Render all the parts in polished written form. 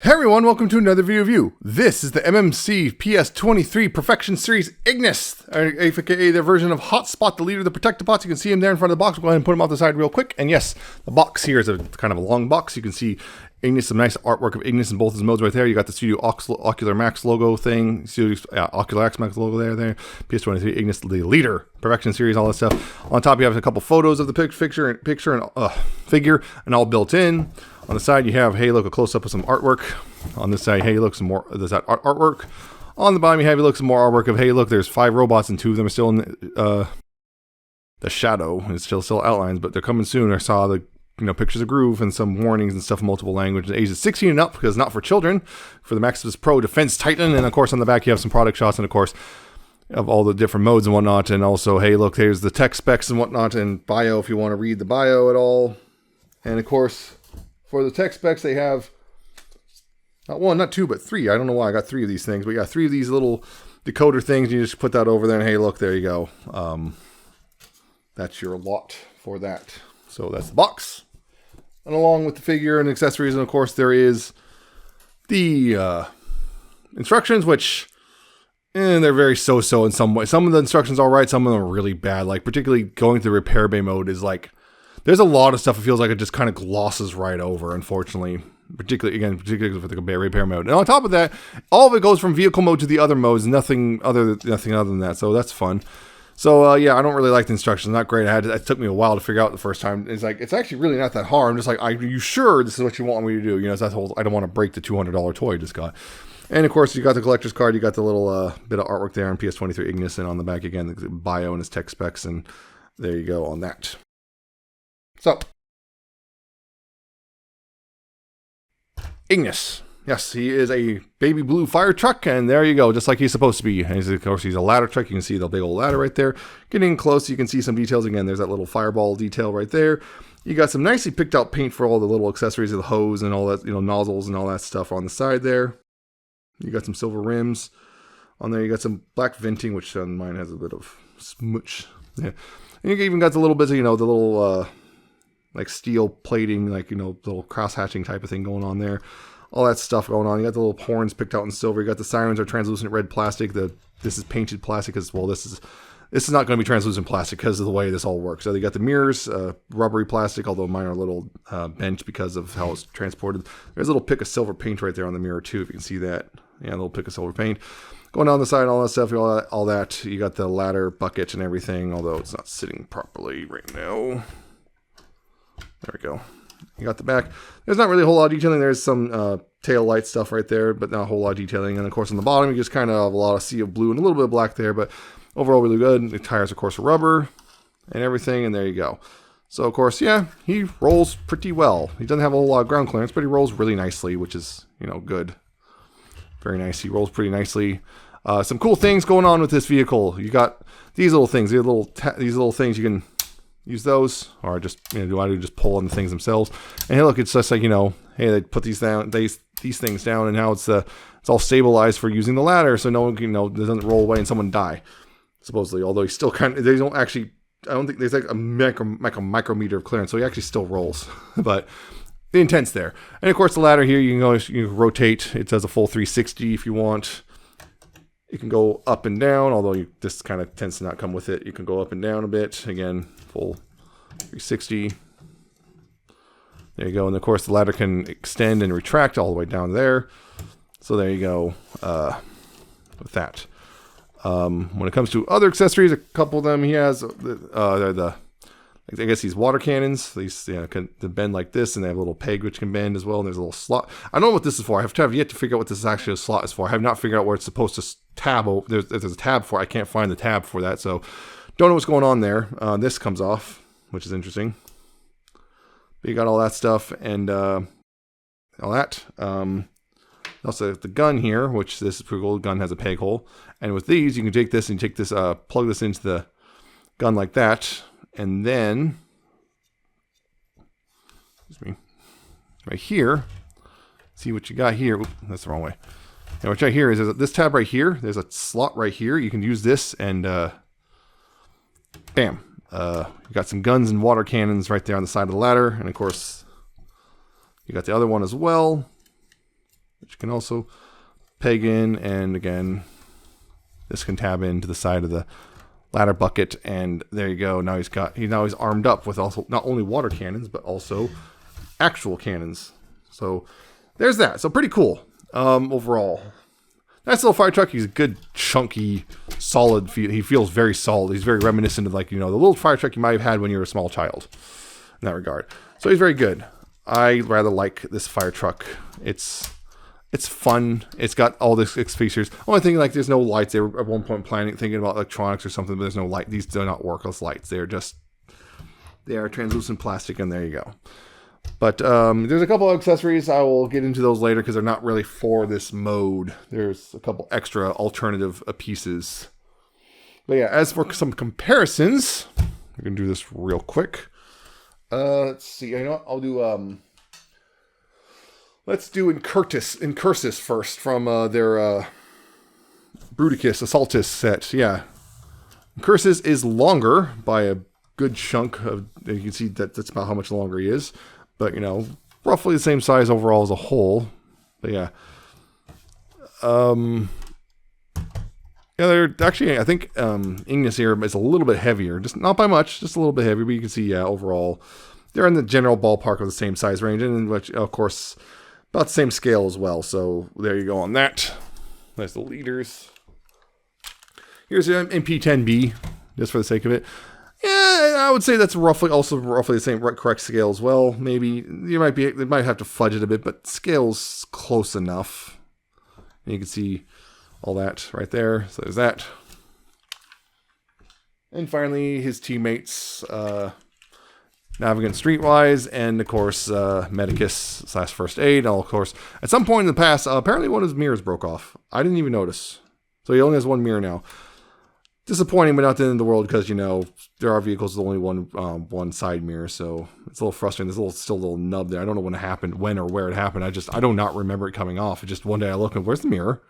Hey everyone, welcome to another video review. This is the MMC PS-23 Perfection Series Ignis, aka their version of Hotspot, the leader of the Protectobots. You can see him there in front of the box. We'll go ahead and put him off the side real quick. And yes, the box here is a kind of a long box. You can see Ignis, some nice artwork of Ignis in both his modes right there. You got the Studio Ocular Max logo thing, Ocular X Max logo there. PS-23 Ignis, the leader, Perfection Series, all that stuff. On top, you have a couple photos of the picture and figure, and all built in. On the side, you have, hey, look, a close-up of some artwork. On this side, hey, look, some more, there's that artwork. On the bottom, you have, look, some more artwork of, hey, look, there's 5 robots and 2 of them are still in the shadow. It's still outlines, but they're coming soon. I saw the, pictures of Groove and some warnings and stuff in multiple languages. Ages 16 and up, because not for children, for the Maximus Pro Defense Titan. And, of course, on the back, you have some product shots and, of course, of all the different modes and whatnot. And also, hey, look, here's the tech specs and whatnot and bio if you want to read the bio at all. And, of course, for the tech specs, they have not 1, not 2, but 3. I don't know why I got 3 of these things, but yeah, 3 of these little decoder things. You just put that over there, and hey, look, there you go. That's your lot for that. So that's the box. And along with the figure and accessories, and of course, there is the instructions, which they're very so-so in some way. Some of the instructions are right, some of them are really bad. Like, particularly going to the repair bay mode is like, there's a lot of stuff it feels like it just kind of glosses right over, unfortunately. Particularly with the repair mode. And on top of that, all of it goes from vehicle mode to the other modes, nothing other than that. So that's fun. So yeah, I don't really like the instructions. Not great. It took me a while to figure out the first time. It's like, it's actually really not that hard. I'm just like, are you sure this is what you want me to do? It's that whole, I don't want to break the $200 toy I just got. And of course, you got the collector's card. You got the little bit of artwork there on PS-23 Ignis, and on the back again, the bio and his tech specs. And there you go on that. So, Ignis. Yes, he is a baby blue fire truck, and there you go, just like he's supposed to be. And of course, he's a ladder truck. You can see the big old ladder right there. Getting close, you can see some details. Again, there's that little fireball detail right there. You got some nicely picked out paint for all the little accessories of the hose and all that, nozzles and all that stuff on the side there. You got some silver rims on there. You got some black venting, which on mine has a bit of smooch. Yeah. And you even got the little bits of, the little like steel plating, like, little cross-hatching type of thing going on there. All that stuff going on. You got the little horns picked out in silver. You got the sirens are translucent red plastic. This is painted plastic as well. This is not going to be translucent plastic because of the way this all works. So you got the mirrors, rubbery plastic, although mine are a little bent because of how it's transported. There's a little pick of silver paint right there on the mirror too, if you can see that. Yeah, a little pick of silver paint. Going down the side, all that stuff, all that. You got the ladder bucket and everything, although it's not sitting properly right now. There we go. You got the back. There's not really a whole lot of detailing. There's some tail light stuff right there, but not a whole lot of detailing. And of course on the bottom, you just kind of have a lot of sea of blue and a little bit of black there, but overall really good. The tires, of course, are rubber and everything, and there you go. So of course, yeah, he rolls pretty well. He doesn't have a whole lot of ground clearance, but he rolls really nicely, which is, good. Very nice. He rolls pretty nicely. Some cool things going on with this vehicle. You got these little things. These little things you can use those, or just just pull on the things themselves. And hey, look, it's just like hey, they put these down, these things down, and now it's all stabilized for using the ladder, so no one doesn't roll away and someone die. Supposedly, although he still they don't actually. I don't think there's like a micrometer of clearance, so he actually still rolls, but the intent's there. And of course, the ladder here, you can rotate. It does a full 360 if you want. You can go up and down, although this kind of tends to not come with it. You can go up and down a bit. Again, full 360. There you go. And of course, the ladder can extend and retract all the way down there. So there you go with that. When it comes to other accessories, a couple of them he has. I guess these water cannons. These can bend like this, and they have a little peg which can bend as well. And there's a little slot. I don't know what this is for. I have yet to figure out what this is actually a slot is for. I have not figured out where it's supposed to tab. There's a tab for it. I can't find the tab for that, so don't know what's going on there. This comes off, which is interesting. But you got all that stuff and all that. Also the gun here, which this is pretty cool. The gun has a peg hole, and with these you can take this and plug this into the gun like that. And then, right here, see what you got here. Oop, that's the wrong way. Now, what you got here is this tab right here. There's a slot right here. You can use this and, bam. You got some guns and water cannons right there on the side of the ladder. And of course, you got the other one as well. which you can also peg in, and again, this can tab into the side of the ladder bucket, and there you go. Now he's armed up with also not only water cannons, but also actual cannons. So there's that. So pretty cool overall. Nice little fire truck. He's a good, chunky, solid feel. He feels very solid. He's very reminiscent of, like, you know, the little fire truck you might have had when you were a small child in that regard. So he's very good. I rather like this fire truck. It's fun. It's got all this features. Only thing, like, there's no lights. They were at one point thinking about electronics or something, but there's no light. These do not work as lights. They are translucent plastic, and there you go. But there's a couple of accessories. I will get into those later because they're not really for this mode. There's a couple extra alternative pieces. But yeah, as for some comparisons, we're going to do this real quick. Let's see. You know what? I'll do... let's do Incursus first from their Bruticus Assaultus set. Yeah. Incursus is longer by a good chunk of... You can see that's about how much longer he is. But, you know, roughly the same size overall as a whole. But yeah. Yeah, they're actually, I think Ignis here is a little bit heavier. Just not by much, just a little bit heavier. But you can see, yeah, overall, they're in the general ballpark of the same size range. And, which, of course, about the same scale as well. So there you go on that. There's the leaders. Here's the MP10B, just for the sake of it. Yeah, I would say that's roughly the same correct scale as well. Maybe they might have to fudge it a bit, but scale's close enough. And you can see all that right there. So there's that. And finally, his teammates, Navigant Streetwise, and of course Medicus / First Aid. And of course, at some point in the past, apparently one of his mirrors broke off. I didn't even notice. So he only has one mirror now. Disappointing, but not the end of the world, because, you know, there are vehicles with only one side mirror, so it's a little frustrating. There's still a little nub there. I don't know when it happened, when or where it happened. I do not remember it coming off. It just one day I look and where's the mirror?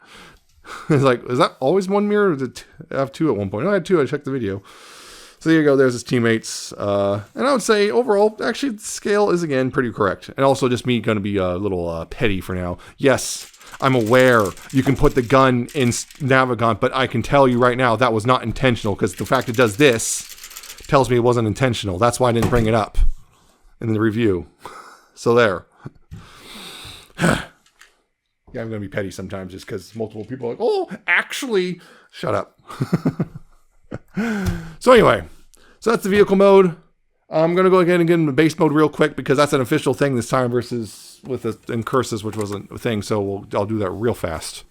It's like, is that always one mirror? Or did I have two at one point? No, I had two. I checked the video. So there you go. There's his teammates, and I would say overall, actually, the scale is again pretty correct. And also, just me going to be a little petty for now. Yes. I'm aware you can put the gun in Navigant, but I can tell you right now that was not intentional, because the fact it does this tells me it wasn't intentional. That's why I didn't bring it up in the review. So there. Yeah, I'm going to be petty sometimes just because multiple people are like, oh, actually, shut up. So anyway, so that's the vehicle mode. I'm going to go ahead and get into base mode real quick because that's an official thing this time versus with the Incursus, which wasn't a thing. So I'll do that real fast.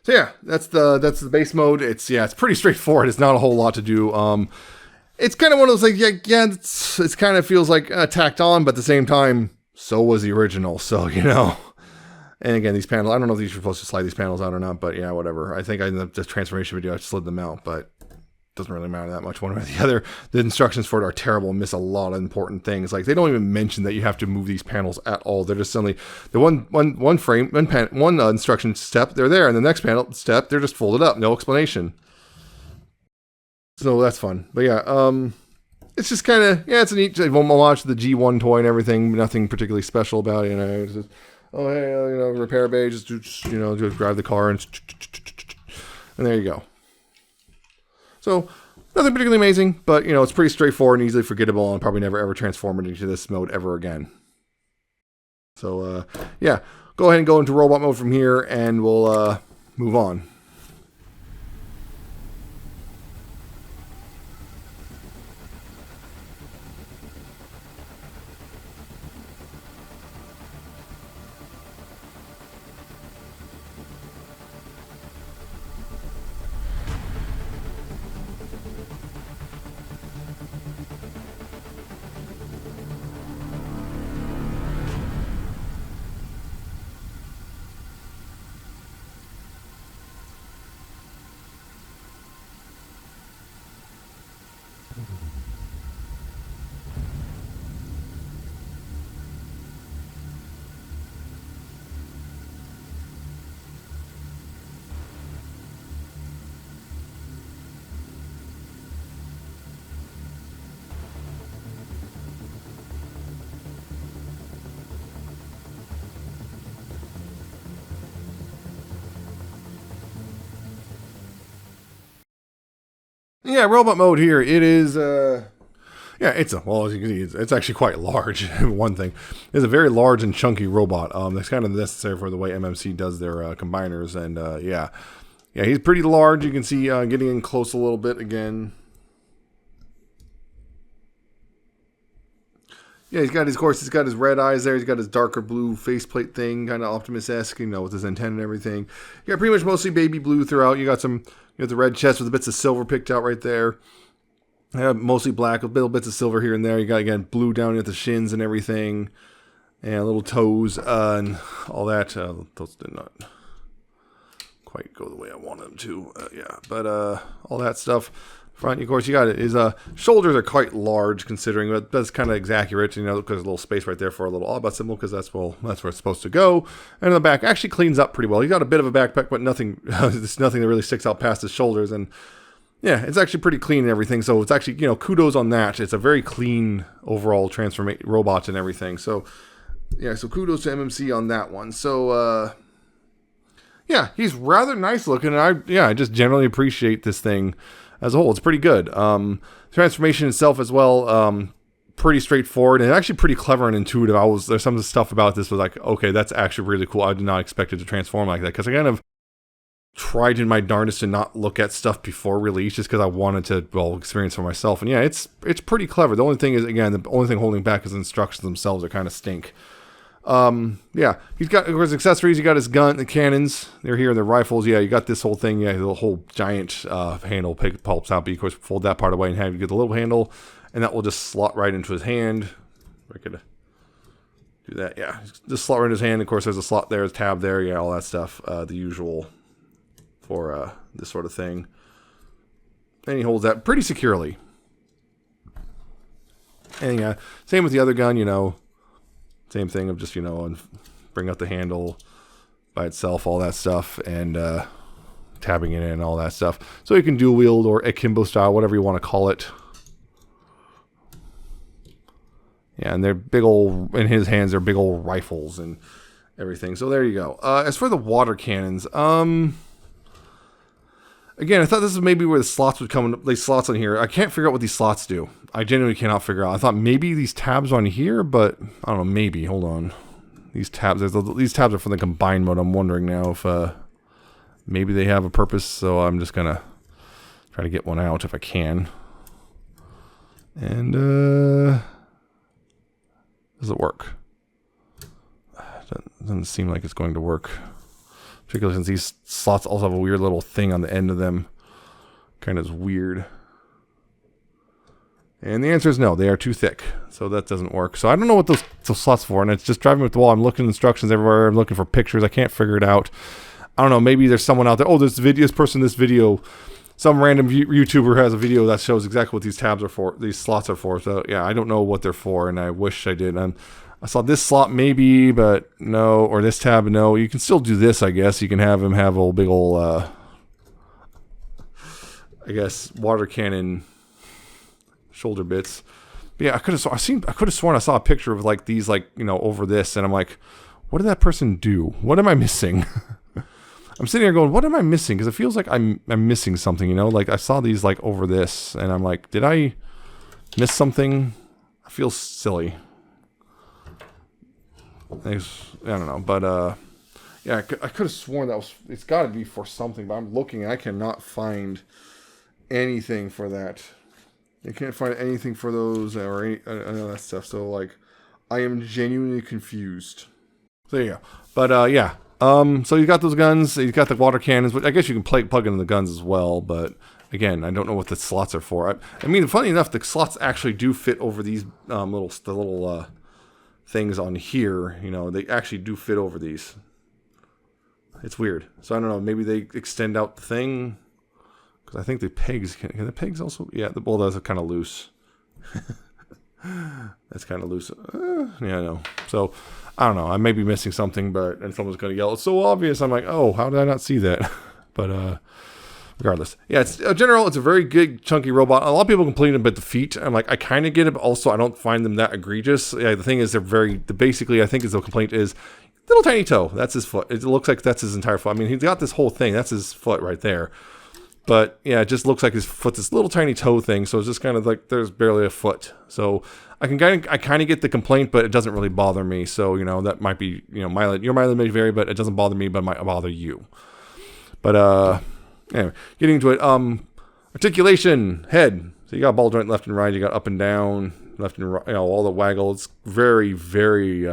So yeah, that's the base mode. It's pretty straightforward. It's not a whole lot to do. It's kind of one of those like it's kind of feels like tacked on, but at the same time, so was the original. So you know, and again, these panels. I don't know if these are supposed to slide these panels out or not, but yeah, whatever. I think in the transformation video I slid them out, but doesn't really matter that much one way or the other. The instructions for it are terrible and miss a lot of important things. Like they don't even mention that you have to move these panels at all. They're just suddenly the one instruction step, they're there, and the next panel step, they're just folded up. No explanation. So that's fun. But yeah, it's just kind of, it's a neat homage to the G1 toy and everything. Nothing particularly special about it, you know. It's just, oh hey, repair bay, just drive the car and there you go. So, nothing particularly amazing, but, it's pretty straightforward and easily forgettable, and probably never ever transform it into this mode ever again. So, yeah, go ahead and go into robot mode from here, and we'll move on. Yeah, robot mode here. It is, yeah, well, as you can see, it's actually quite large. One thing, it's a very large and chunky robot. That's kind of necessary for the way MMC does their combiners, and yeah, he's pretty large. You can see getting in close a little bit again. Yeah, he's got he's got his red eyes there. He's got his darker blue faceplate thing, kind of Optimus-esque, with his antenna and everything. You got pretty much mostly baby blue throughout. You got the red chest with the bits of silver picked out right there. Mostly black with little bits of silver here and there. You got, again, blue down at the shins and everything. And little toes and all that. Those did not quite go the way I wanted them to. Yeah, but all that stuff. Front, of course, you got it. His shoulders are quite large, considering, but that's kind of accurate, because there's a little space right there for a little Autobot symbol, because that's where it's supposed to go. And in the back, actually cleans up pretty well. He's got a bit of a backpack, but nothing that really sticks out past his shoulders. And yeah, it's actually pretty clean and everything. So it's actually, kudos on that. It's a very clean overall transformation robot and everything. So yeah, so kudos to MMC on that one. So yeah, he's rather nice looking, and I just generally appreciate this thing. As a whole, it's pretty good. Transformation itself as well, pretty straightforward and actually pretty clever and intuitive. There's some of the stuff about this was like, okay, that's actually really cool. I did not expect it to transform like that, because I kind of tried in my darndest to not look at stuff before release, just because I wanted to, experience for myself. And yeah, it's pretty clever. The only thing is, again, the only thing holding back is the instructions themselves are kind of stink. Yeah, he's got, of course, accessories. You got his gun, the cannons. They're here, and the rifles. Yeah, you got this whole thing. Yeah, the whole giant handle pulps out. But you, of course, fold that part away and have you get the little handle, and that will just slot right into his hand. I could do that. Yeah, just slot right in his hand. Of course, there's a slot there, a tab there. Yeah, all that stuff. The usual for this sort of thing. And he holds that pretty securely. And yeah, same with the other gun. Same thing of just, and bring out the handle by itself, all that stuff, and tabbing it in, all that stuff. So you can dual wield or akimbo style, whatever you want to call it. Yeah, and they're big old, in his hands, they're big old rifles and everything. So there you go. As for the water cannons, again, I thought this is maybe where the slots would come in. These slots on here, I can't figure out what these slots do. I genuinely cannot figure out. I thought maybe these tabs on here, but I don't know, maybe. Hold on. These tabs are for the combined mode. I'm wondering now if maybe they have a purpose, so I'm just going to try to get one out if I can. And does it work? Doesn't seem like it's going to work. Particularly since these slots also have a weird little thing on the end of them. Kind of weird. And the answer is no, they are too thick. So that doesn't work. So I don't know what those slots for, and it's just driving me up the wall. I'm looking at instructions everywhere. I'm looking for pictures. I can't figure it out. I don't know, maybe there's someone out there. Oh, this video, some random YouTuber has a video that shows exactly what these tabs are for, these slots are for. So yeah, I don't know what they're for, and I wish I did. I saw this slot maybe, but no, or this tab, no. You can still do this, I guess. You can have him have a big old, I guess, water cannon shoulder bits. But yeah, I could have sworn I saw a picture of like these, like, over this, and I'm like, what did that person do? What am I missing? I'm sitting here going, what am I missing? Because it feels like I'm missing something, Like I saw these like over this, and I'm like, did I miss something? I feel silly. I don't know, but yeah, I could have sworn it's got to be for something, but I'm looking and I cannot find anything for that. I can't find anything for those or any of that stuff. So like, I am genuinely confused. So there you go. But yeah, so you got those guns, you got the water cannons, which I guess you can plug into the guns as well. But again, I don't know what the slots are for. I mean, funny enough, the slots actually do fit over these little things on here. They actually do fit over these. It's weird. So I don't know. Maybe they extend out the thing. Because I think the pegs can the pegs also? Yeah, the bowl does kind of loose. That's kind of loose. Yeah, I know. So I don't know. I may be missing something, and someone's gonna yell, "It's so obvious!" I'm like, "Oh, how did I not see that?" But regardless, yeah. It's general. It's a very good chunky robot. A lot of people complain about the feet. I'm like, I kind of get it, but also I don't find them that egregious. Yeah, the thing is, basically, I think the complaint is little tiny toe. That's his foot. It looks like that's his entire foot. I mean, he's got this whole thing. That's his foot right there. But yeah, it just looks like his foot's this little tiny toe thing. So it's just kind of like there's barely a foot. So I kind of get the complaint, but it doesn't really bother me. So, you know, that might be, you know, your mileage may vary, but it doesn't bother me, but it might bother you. But anyway, getting into it. Articulation, head. So you got ball joint left and right. You got up and down, left and right. You know, all the waggle. It's very, very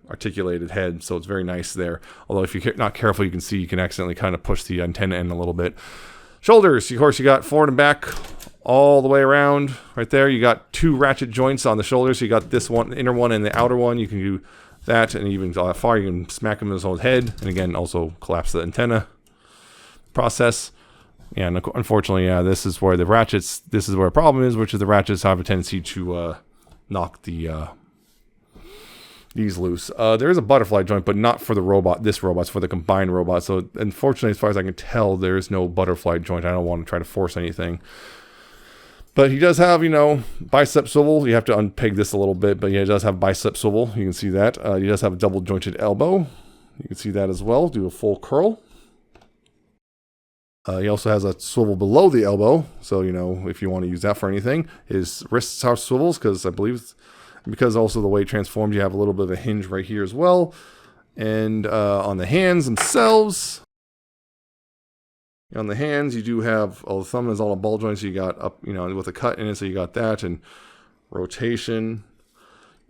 articulated head. So it's very nice there. Although if you're not careful, you can see you can accidentally kind of push the antenna in a little bit. Shoulders, of course, you got forward and back all the way around. Right there, you got 2 ratchet joints on the shoulders. So you got this one, the inner one, and the outer one. You can do that, and even go that far. You can smack him in his own head, and again, also collapse the antenna process. Yeah, and unfortunately, yeah, this is where the ratchets. This is where a problem is, which is the ratchets have a tendency to knock the these loose. There is a butterfly joint, but not for the robot. This robot's for the combined robot. So unfortunately, as far as I can tell, there is no butterfly joint. I don't want to try to force anything. But he does have, you know, bicep swivel. You have to unpeg this a little bit, but yeah, he does have bicep swivel. You can see that. He does have a double jointed elbow. You can see that as well. Do a full curl. He also has a swivel below the elbow. So, you know, if you want to use that for anything. His wrists are swivels because I believe... Because also the way it transforms, you have a little bit of a hinge right here as well. And on the hands themselves, on the hands, you do have, the thumb is all a ball joint, so you got up, you know, with a cut in it, so you got that, and rotation.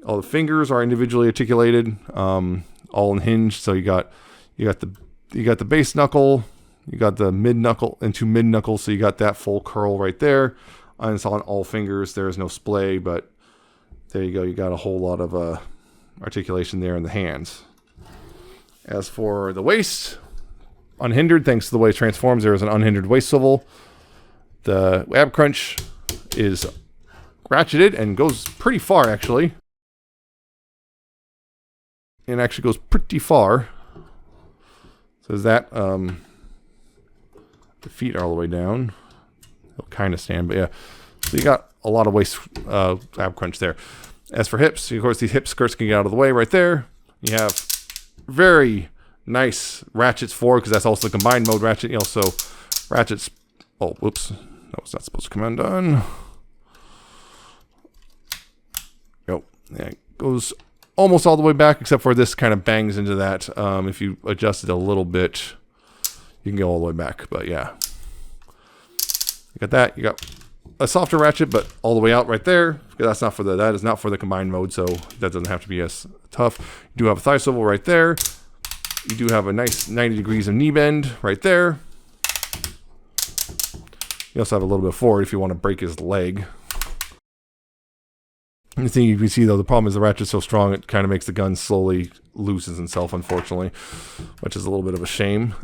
All the fingers are individually articulated, all unhinged, so you got the base knuckle, you got the mid knuckle and 2 mid knuckles, so you got that full curl right there. And it's on all fingers. There is no splay, but there you go. You got a whole lot of articulation there in the hands. As for the waist, unhindered, thanks to the way it transforms, there is an unhindered waist swivel. The ab crunch is ratcheted and goes pretty far, actually. It actually goes pretty far. So is that the feet are all the way down. They'll kind of stand, but yeah. So you got a lot of waist ab crunch there. As for hips, of course, these hip skirts can get out of the way right there. You have very nice ratchets forward because that's also the combined mode ratchet. You also ratchets. Oh, whoops. That was not supposed to come undone. Yep. Yeah, it goes almost all the way back except for this kind of bangs into that. If you adjust it a little bit, you can go all the way back. But yeah. You got that. You got a softer ratchet, but all the way out right there. That's not for that is not for the combined mode, so that doesn't have to be as tough. You do have a thigh swivel right there. You do have a nice 90 degrees of knee bend right there. You also have a little bit forward if you want to break his leg. The thing you can see though, the problem is the ratchet's so strong it kind of makes the gun slowly loses itself, unfortunately, which is a little bit of a shame.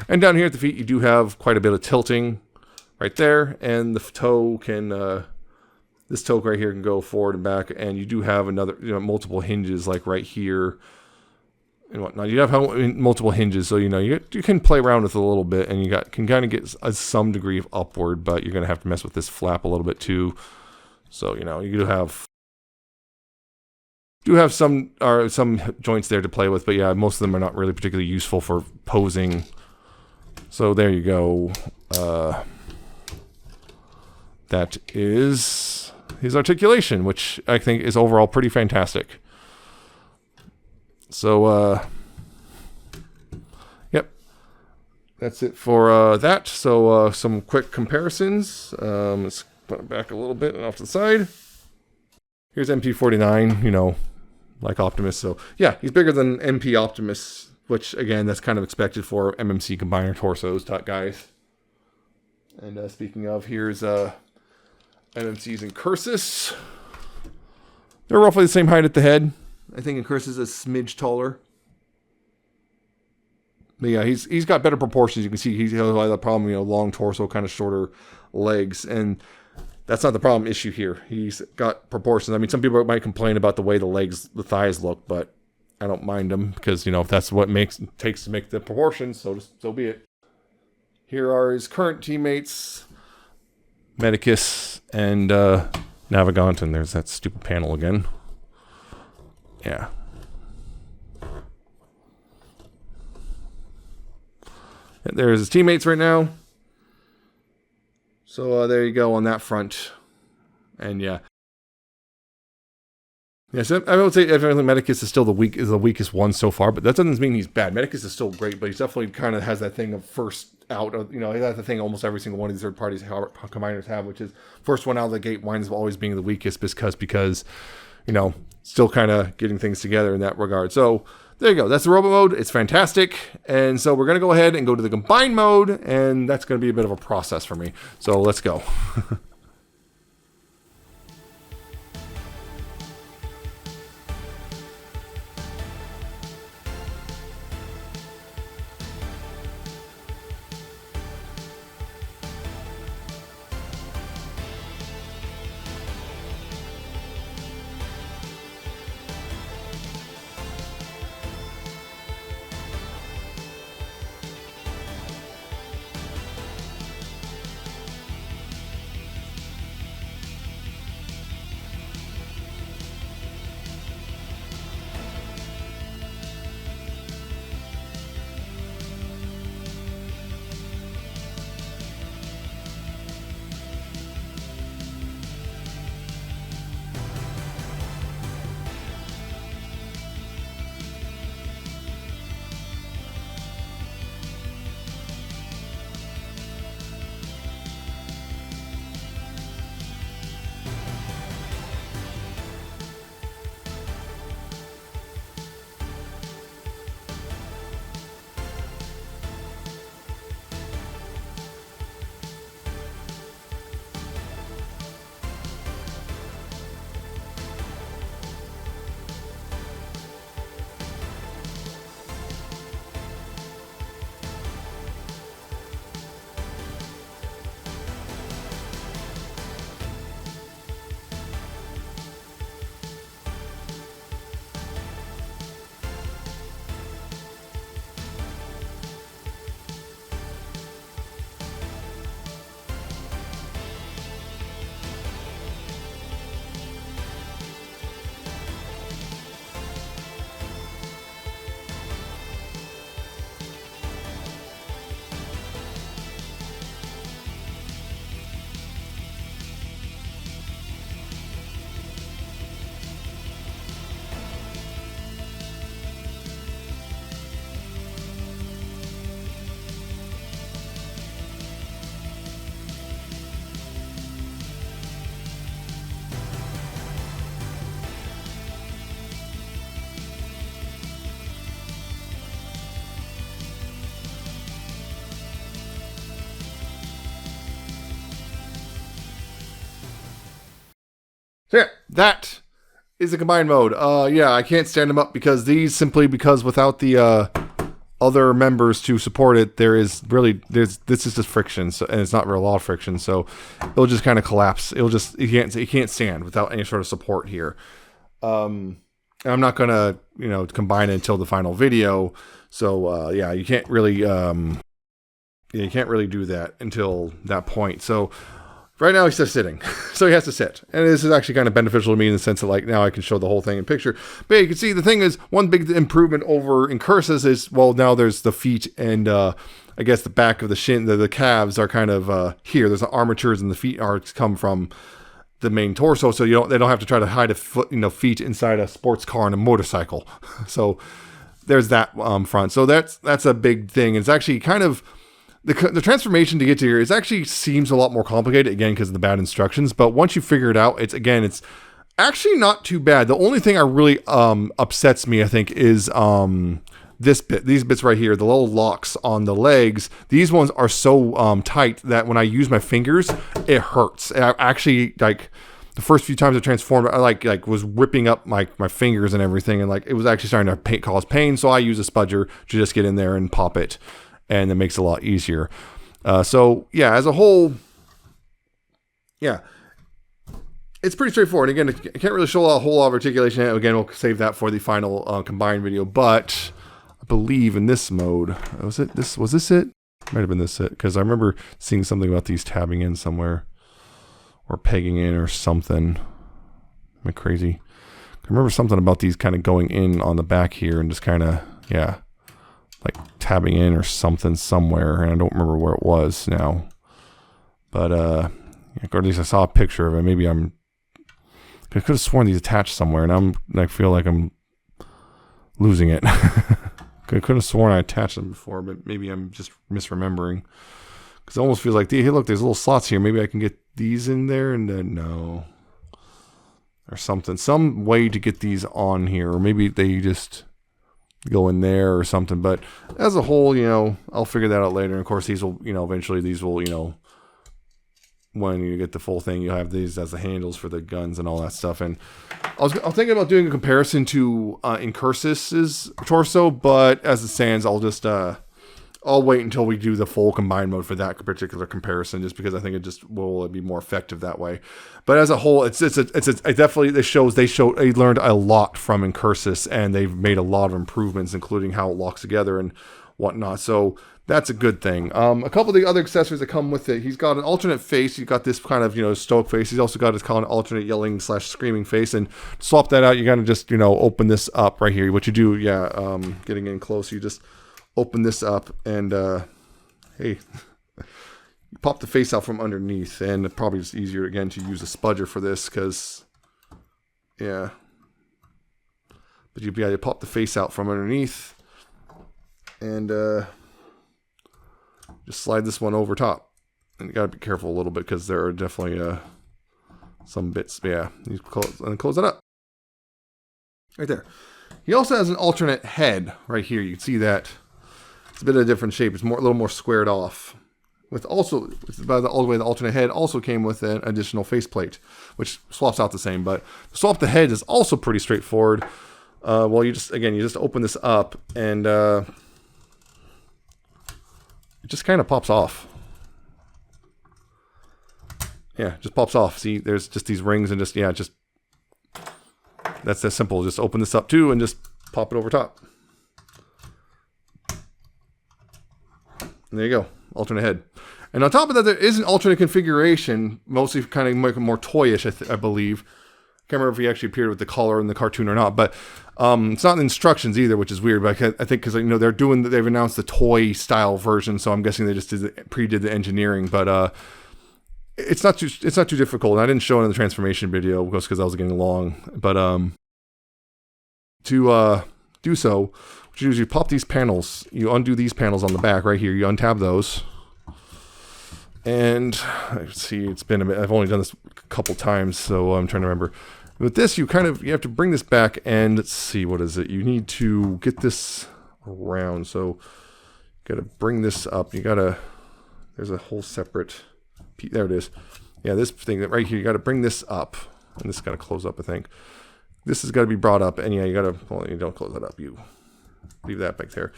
And down here at the feet, you do have quite a bit of tilting right there, and the toe can, this toe right here can go forward and back, and you do have another, you know, multiple hinges like right here and whatnot. You have multiple hinges, so you know you can play around with it a little bit, and you can kind of get some degree of upward, but you're gonna have to mess with this flap a little bit too. So you know you do have some joints there to play with, but yeah, most of them are not really particularly useful for posing. So there you go. That is his articulation, which I think is overall pretty fantastic. So, yep, that's it for that. So, some quick comparisons. Let's put it back a little bit and off to the side. Here's MP49, you know, like Optimus. So, yeah, he's bigger than MP Optimus, which, again, that's kind of expected for MMC combiner torsos type guys. And speaking of, here's MMC's Incursus. They're roughly the same height at the head. I think Incursus is a smidge taller. But yeah, he's got better proportions. You can see he's got the problem, you know, long torso, kind of shorter legs. And that's not the problem issue here. He's got proportions. I mean, some people might complain about the way the thighs look, but I don't mind them because, you know, if that's what takes to make the proportions, so be it. Here are his current teammates, Medicus and Navigant, and there's that stupid panel again. Yeah. And there's his teammates right now. So there you go on that front. And yeah. Yeah, so I would say definitely Medicus is still the weakest one so far, but that doesn't mean he's bad. Medicus is still great, but he's definitely kind of has that thing of first out of, he has the thing almost every single one of these third parties combiners have, which is first one out of the gate winds up always being the weakest because still kind of getting things together in that regard. So there you go. That's the robot mode. It's fantastic. And so we're going to go ahead and go to the combined mode, and that's going to be a bit of a process for me. So let's go. So yeah, that is the combined mode. Yeah, I can't stand them up because without the other members to support it, this is just friction, so, and it's not real lot of friction, so it'll just kind of collapse. It can't stand without any sort of support here. And I'm not gonna combine it until the final video. So yeah, you can't really do that until that point. So right now he's just sitting, so he has to sit. And this is actually kind of beneficial to me in the sense that now I can show the whole thing in picture. But yeah, you can see the thing is, one big improvement over in Cursus is, well, now there's the feet and I guess the back of the shin, the calves are kind of here. There's the armatures and the feet come from the main torso, so they don't have to try to hide feet inside a sports car and a motorcycle. So there's that front. So that's a big thing. It's actually kind of the transformation to get to here actually seems a lot more complicated, again, because of the bad instructions. But once you figure it out, it's actually not too bad. The only thing that really upsets me, I think, is these bits right here, the little locks on the legs. These ones are so tight that when I use my fingers, it hurts. I actually, the first few times I transformed, I was ripping up my fingers and everything, and it was actually starting to cause pain. So I use a spudger to just get in there and pop it, and it makes it a lot easier. So yeah, as a whole, yeah, it's pretty straightforward. Again, I can't really show a whole lot of articulation. Again, we'll save that for the final combined video. But I believe in this mode, was this it? Might have been this it, because I remember seeing something about these tabbing in somewhere, or pegging in or something. Am I crazy? I remember something about these kind of going in on the back here and just kind of, yeah, like tabbing in or something somewhere, and I don't remember where it was now. But or at least I saw a picture of it. Maybe I could have sworn these attached somewhere, and I feel like I'm losing it. I could have sworn I attached them before, but maybe I'm just misremembering. Because it almost feels like, hey, look, there's little slots here. Maybe I can get these in there, and then no. Or something. Some way to get these on here. Or maybe they just go in there or something. But as a whole, I'll figure that out later. And of course, these will, eventually these will, when you get the full thing, you'll have these as the handles for the guns and all that stuff. And I'm thinking about doing a comparison to Incursus's torso, but as it stands, I'll just I'll wait until we do the full combined mode for that particular comparison, just because I think it just will be more effective that way. But as a whole, it definitely they learned a lot from Incursus, and they've made a lot of improvements, including how it locks together and whatnot. So that's a good thing. A couple of the other accessories that come with it, he's got an alternate face. He's got this kind of, stoic face. He's also got his kind of alternate yelling / screaming face. And to swap that out, you gotta just, open this up right here. What you do, getting in close, you just open this up and, hey, you pop the face out from underneath. And it probably is easier, again, to use a spudger for this because, yeah. But you pop the face out from underneath and, just slide this one over top. And you gotta be careful a little bit because there are definitely some bits. Yeah, you close it up. Right there. He also has an alternate head right here. You can see that. It's a bit of a different shape. It's a little more squared off. By the way, the alternate head also came with an additional faceplate, which swaps out the same. But to swap the head is also pretty straightforward. Well, you just open this up and it just kind of pops off. Yeah, just pops off. See, there's just these rings and that's that simple. Just open this up too and just pop it over top. And there you go, alternate head. And on top of that, there is an alternate configuration, mostly kind of make it more toyish, I believe. Can't remember if he actually appeared with the collar in the cartoon or not, but it's not in the instructions either, which is weird. But I think because they've announced the toy style version, so I'm guessing they just pre-did the engineering. But it's not too difficult. And I didn't show it in the transformation video because I was getting long. But to do so, what you do is you pop these panels, you undo these panels on the back right here. You untab those. And let's see, it's been a bit. I've only done this a couple times, so I'm trying to remember. With this, you have to bring this back, and let's see, what is it? You need to get this around. So you gotta bring this up. There's a whole separate piece. There it is. Yeah, this thing right here. You gotta bring this up, and this gotta close up. I think this has got to be brought up, and yeah, you don't close that up. You leave that back there.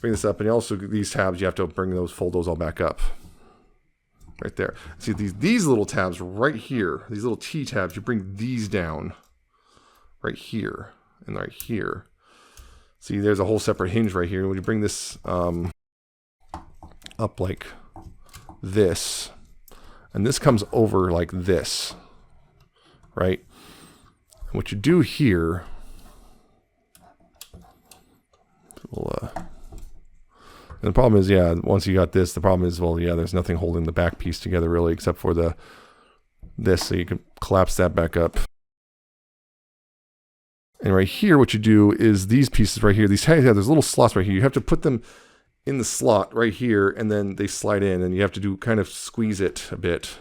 Bring this up, and also these tabs. You have to fold those all back up. Right there. See these little tabs right here, these little T tabs, you bring these down right here and right here. See, there's a whole separate hinge right here. When you bring this up like this, and this comes over like this, right? And what you do here, and the problem is, once you got this, the problem is, there's nothing holding the back piece together really, except for this, so you can collapse that back up. And right here, what you do is these pieces right here, there's little slots right here. You have to put them in the slot right here, and then they slide in, and you have to kind of squeeze it a bit.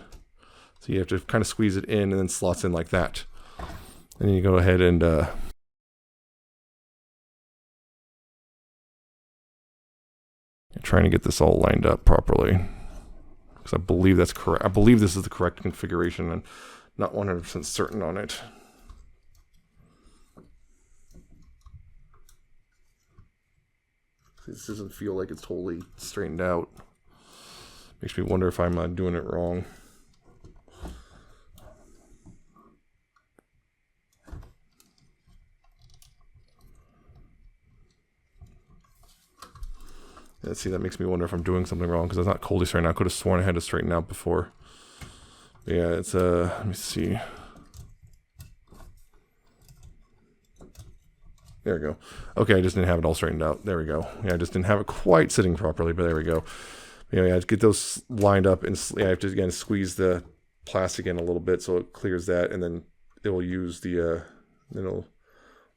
So you have to kind of squeeze it in, and then slots in like that. And then you go ahead and trying to get this all lined up properly, because I believe that's correct. I believe this is the correct configuration. I'm not 100% certain on it. This doesn't feel like it's totally straightened out. Makes me wonder if I'm doing it wrong. Let's see, that makes me wonder if I'm doing something wrong, because it's not coldly straightened out. I could have sworn I had to straighten out before. But yeah, it's let me see. There we go. Okay, I just didn't have it all straightened out. There we go. Yeah, I just didn't have it quite sitting properly, but there we go. You have to get those lined up, and you have to again squeeze the plastic in a little bit so it clears that, and then it will use the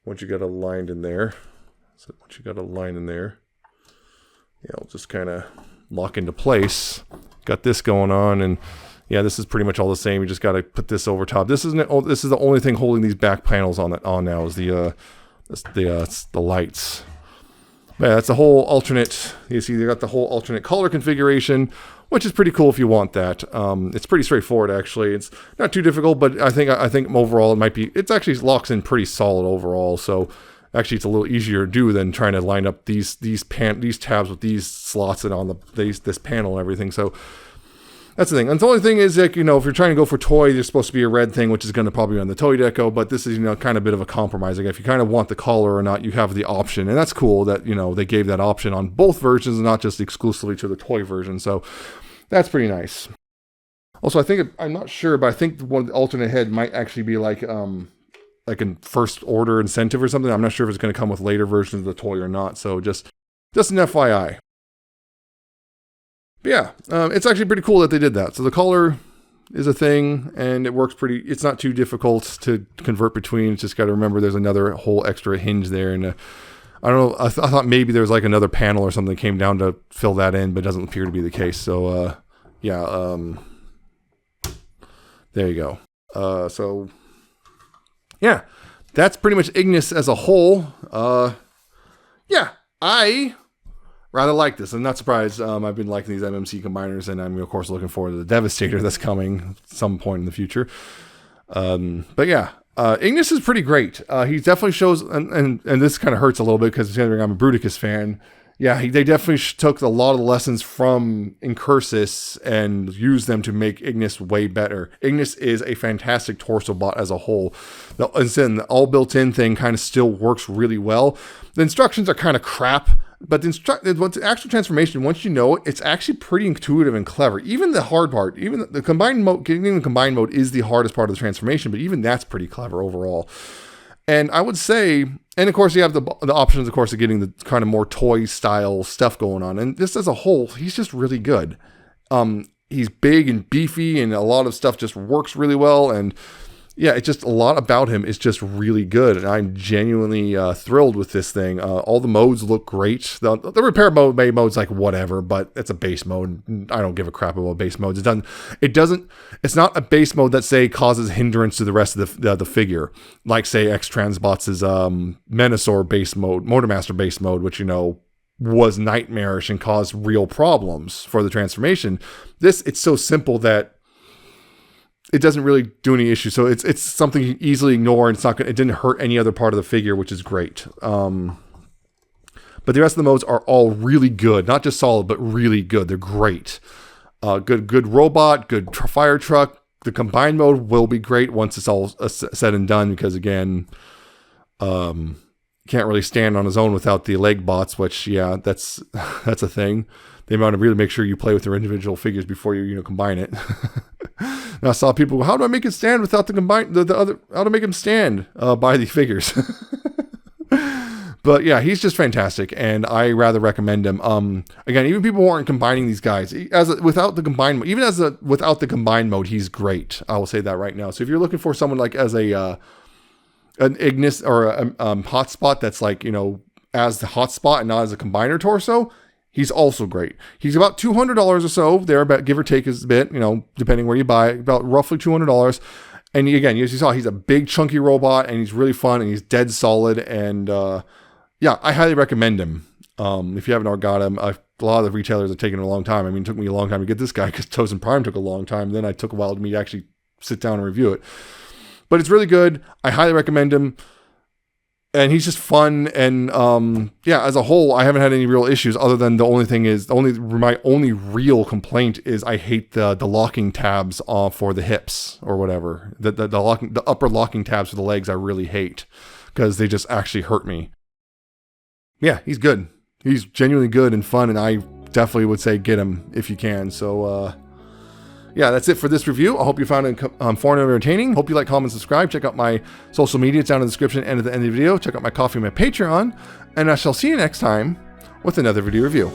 once you got it lined in there. So once you got a line in there, it'll just kind of lock into place. Got this going on, and yeah, this is pretty much all the same. You just got to put this over top. This is the only thing holding these back panels on now is the lights. Yeah, that's a whole alternate. You see, they got the whole alternate color configuration, which is pretty cool if you want that. It's pretty straightforward actually. It's not too difficult, but I think overall it might be. It actually locks in pretty solid overall. So actually, it's a little easier to do than trying to line up these tabs with these slots and on this panel and everything. So that's the thing. And the only thing is, like, if you're trying to go for toy, there's supposed to be a red thing, which is going to probably be on the toy deco. But this is, kind of a bit of a compromise. Like, if you kind of want the collar or not, you have the option, and that's cool that they gave that option on both versions, and not just exclusively to the toy version. So that's pretty nice. Also, I'm not sure, but I think one of the alternate head might actually be like a first order incentive or something. I'm not sure if it's going to come with later versions of the toy or not. So just an FYI. But yeah, it's actually pretty cool that they did that. So the color is a thing, and it works it's not too difficult to convert between. It's just got to remember there's another whole extra hinge there. And I don't know, I thought maybe there's like another panel or something that came down to fill that in, but it doesn't appear to be the case. So yeah, there you go. So yeah, that's pretty much Ignis as a whole. Yeah, I rather like this. I'm not surprised. I've been liking these MMC combiners, and I'm of course looking forward to the Devastator that's coming at some point in the future. But yeah, Ignis is pretty great. He definitely shows, and this kind of hurts a little bit because I'm a Bruticus fan. Yeah, they definitely took a lot of the lessons from Incursus and used them to make Ignis way better. Ignis is a fantastic torso bot as a whole. The all built-in thing kind of still works really well. The instructions are kind of crap, but the actual transformation, once you know it, it's actually pretty intuitive and clever. Even the hard part, even the combined mode, getting the combined mode is the hardest part of the transformation, but even that's pretty clever overall. And I would say, and of course you have the options, of course, of getting the kind of more toy style stuff going on. And this as a whole, he's just really good. He's big and beefy, and a lot of stuff just works really well. And yeah, it's just a lot about him is just really good. And I'm genuinely thrilled with this thing. All the modes look great. The repair mode's like whatever, but it's a base mode. I don't give a crap about base modes. It's not a base mode that say causes hindrance to the rest of the figure. Like say X-Transbots' Menasor base mode, Motormaster base mode, which was nightmarish and caused real problems for the transformation. It's so simple that it doesn't really do any issue. So it's something you can easily ignore, and it didn't hurt any other part of the figure, which is great. But the rest of the modes are all really good. Not just solid, but really good. They're great. Good robot, good fire truck. The combined mode will be great once it's all said and done, because again, can't really stand on his own without the leg bots, which yeah, that's a thing. They want to really make sure you play with their individual figures before you combine it. And I saw people, how do I make it stand without how to make him stand by the figures? But yeah, he's just fantastic, and I rather recommend him. Again, even people who aren't combining these guys, without the combined mode, he's great. I will say that right now. So if you're looking for someone like as an Ignis or a hotspot that's like, as the hotspot and not as a combiner torso, he's also great. He's about $200 or so there, about give or take a bit, depending where you buy, about roughly $200. And again, as you saw, he's a big chunky robot, and he's really fun, and he's dead solid. And yeah, I highly recommend him. If you haven't already got him, a lot of the retailers have taken a long time. I mean, it took me a long time to get this guy because Tozen Prime took a long time. Then it took a while for me to actually sit down and review it. But it's really good. I highly recommend him. And he's just fun, and yeah, as a whole, I haven't had any real issues, other than my only real complaint is I hate the locking tabs for the hips or whatever. The upper locking tabs for the legs I really hate, because they just actually hurt me. Yeah, he's good. He's genuinely good and fun, and I definitely would say get him if you can. So yeah, that's it for this review. I hope you found it informative and entertaining. Hope you like, comment, subscribe. Check out my social media. It's down in the description and at the end of the video. Check out my coffee and my Patreon. And I shall see you next time with another video review.